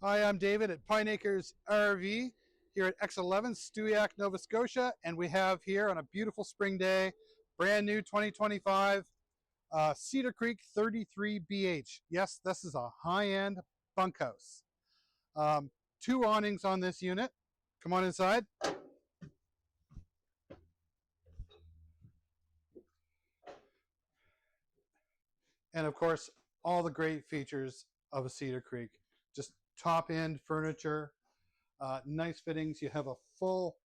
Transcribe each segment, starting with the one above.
Hi, I'm David at Pine Acres RV here at X11 Stewiacke, Nova Scotia, and we have here on a beautiful spring day, brand new 2025 Cedar Creek 33BH. Yes, this is a high-end bunkhouse. Two awnings on this unit. Come on inside. And of course, all the great features of a Cedar Creek. Just top-end furniture, nice fittings. You have a full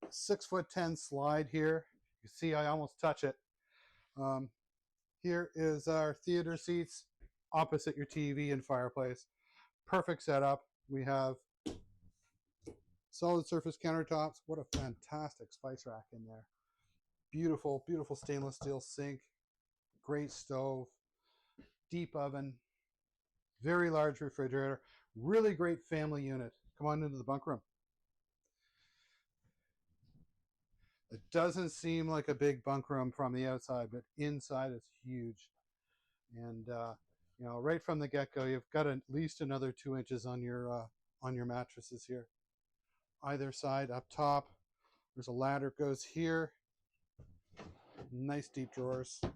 6'10" slide here. You see, I almost touch it. Um, Here is our theater seats opposite your TV and fireplace. Perfect setup. We have solid surface countertops. What a fantastic spice rack in there. Beautiful, beautiful stainless steel sink. Great stove. Deep oven. Very large refrigerator. Really great family unit. Come on into the bunk room. It doesn't seem like a big bunk room from the outside, but inside it's huge. And you know, right from the get-go, you've got at least another 2 inches on your mattresses here. Either side, up top, there's a ladder goes here. Nice deep drawers. Of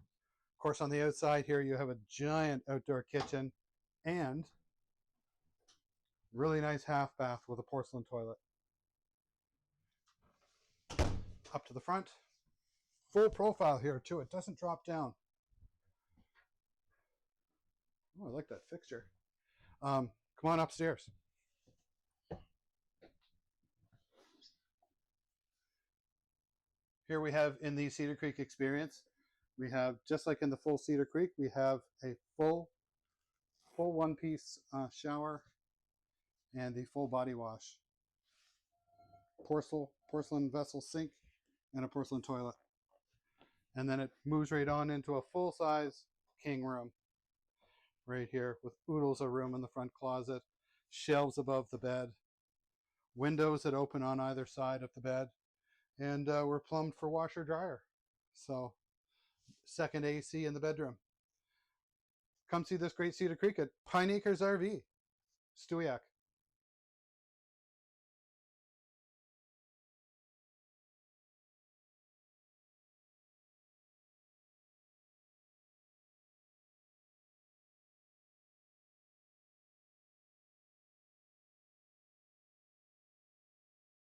course, on the outside here, you have a giant outdoor kitchen and really nice half bath with a porcelain toilet. Up to the front, full profile here too. It doesn't drop down. Oh, I like that fixture. Come on upstairs. Here we have in the Cedar Creek Experience, we have, just like in the full Cedar Creek, we have a full one-piece shower and the full body wash. Porcelain vessel sink and a porcelain toilet. And then it moves right on into a full-size king room right here with oodles of room in the front closet, shelves above the bed, windows that open on either side of the bed, and we're plumbed for washer dryer. So second AC in the bedroom. Come see this great Cedar Creek at Pine Acres RV, Stewiacke.